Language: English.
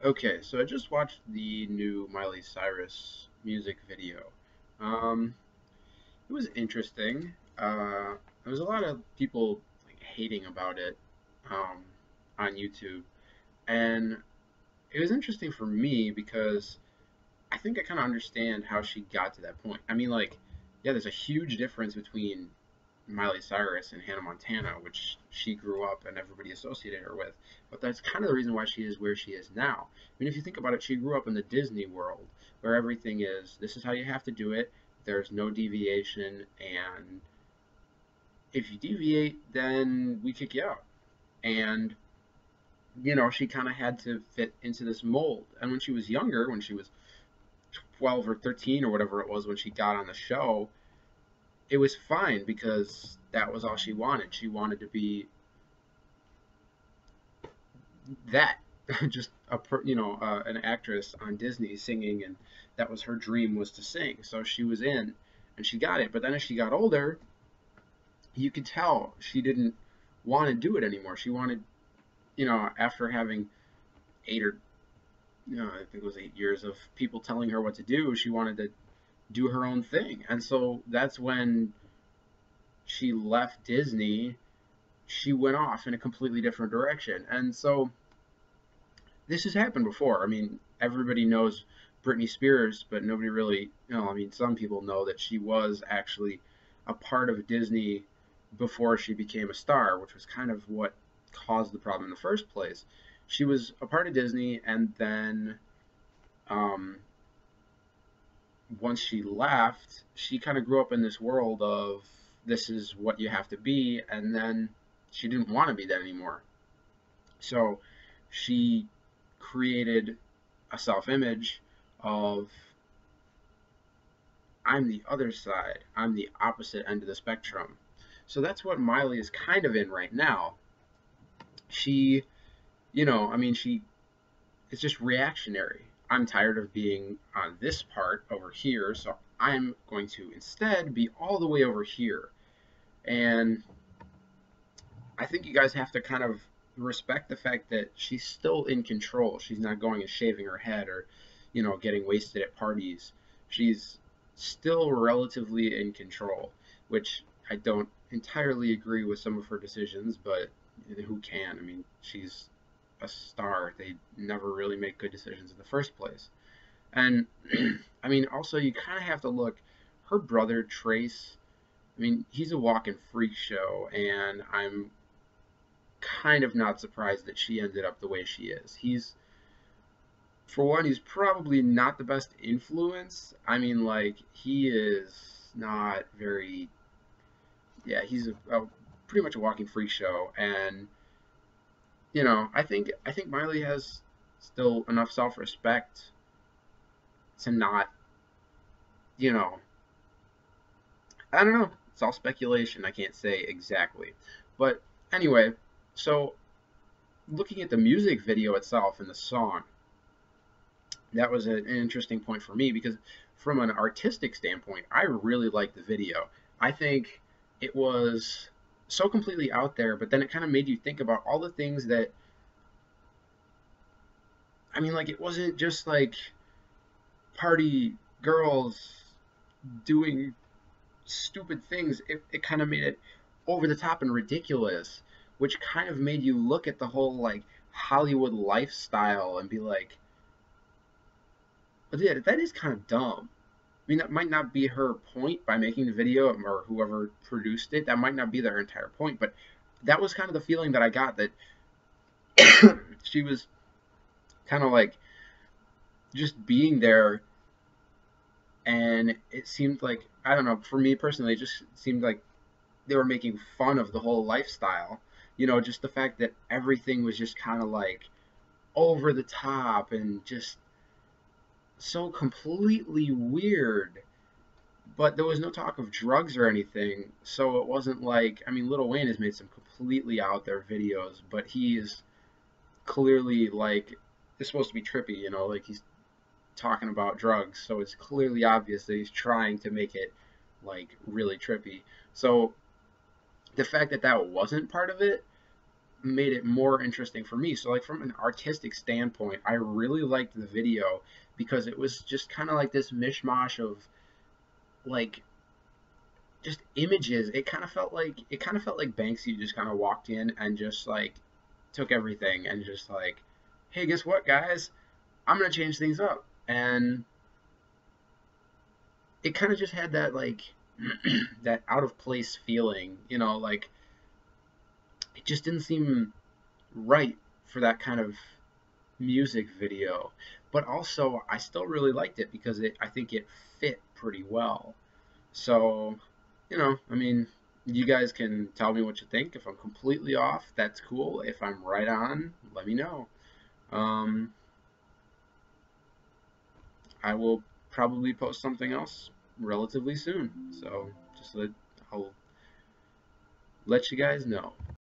Okay, so I just watched the new Miley Cyrus music video. Um, it was interesting. There was a lot of people like hating about it um, on YouTube, and it was interesting for me because I think I kind of understand how she got to that point. I mean, like, yeah, there's a huge difference between Miley Cyrus and Hannah Montana, which she grew up and everybody associated her with. But that's kind of the reason why she is where she is now. I mean, if you think about it, she grew up in the Disney world where everything is this is how you have to do it. There's no deviation, and if you deviate, then we kick you out. And she kind of had to fit into this mold. And when she was younger, when she was 12 or 13 or whatever it was when she got on the show, it was fine because that was all she wanted. She wanted to be that just an actress on Disney singing, and that was her dream, was to sing. So she was in, and she got it. But then as she got older, you could tell she didn't want to do it anymore. She wanted, after having eight or I think it was 8 years of people telling her what to do, she wanted to do her own thing. And so that's when she left Disney. She went off in a completely different direction. And so this has happened before. I mean, everybody knows Britney Spears, but nobody really, I mean, some people know that she was actually a part of Disney before she became a star, which was kind of what caused the problem in the first place. She was a part of Disney, and then um, once she left, she kind of grew up in this world of this is what you have to be, and then she didn't want to be that anymore. So she created a self image of I'm the other side, I'm the opposite end of the spectrum. So that's what Miley is kind of in right now. She, I mean, she is just reactionary. I'm tired of being on this part over here, so I'm going to instead be all the way over here. And I think you guys have to kind of respect the fact that she's still in control. She's not going and shaving her head or, getting wasted at parties. She's still relatively in control, which I don't entirely agree with some of her decisions, but who can? I mean, she's a star. They never really make good decisions in the first place. And I mean, also, you kind of have to look. Her brother, Trace, I mean, he's a walking freak show, and I'm kind of not surprised that she ended up the way she is. For one, he's probably not the best influence. I mean, like, he is not very, yeah, he's a pretty much a walking freak show. And, I think Miley has still enough self respect to not, you know, I don't know. It's all speculation. I can't say exactly. But anyway, so looking at the music video itself and the song, that was an interesting point for me because from an artistic standpoint, I really liked the video. I think it was so completely out there, but then it kind of made you think about all the things that, I mean, like, it wasn't just like party girls doing stupid things. It kind of made it over the top and ridiculous, which kind of made you look at the whole like Hollywood lifestyle and be like, but yeah, that is kind of dumb. I mean, that might not be her point by making the video, or whoever produced it. That might not be their entire point, but that was kind of the feeling that I got, that she was kind of like just being there, and it seemed like, I don't know, for me personally, it just seemed like they were making fun of the whole lifestyle. Just the fact that everything was just kind of like over the top and just so completely weird. But there was no talk of drugs or anything, so it wasn't like, I mean, Lil Wayne has made some completely out there videos, but he is clearly like, it's supposed to be trippy, like he's talking about drugs, so it's clearly obvious that he's trying to make it like really trippy. So the fact that that wasn't part of it, made it more interesting for me. So like from an artistic standpoint, I really liked the video because it was just kind of like this mishmash of like just images. It kind of felt like Banksy just kind of walked in and just like took everything and just like, hey, guess what, guys? I'm gonna change things up. And it kind of just had that like that out of place feeling, like it just didn't seem right for that kind of music video. But also, I still really liked it because I think it fit pretty well. So, I mean, you guys can tell me what you think. If I'm completely off, that's cool. If I'm right on, let me know. Um, I will probably post something else relatively soon. So I'll let you guys know.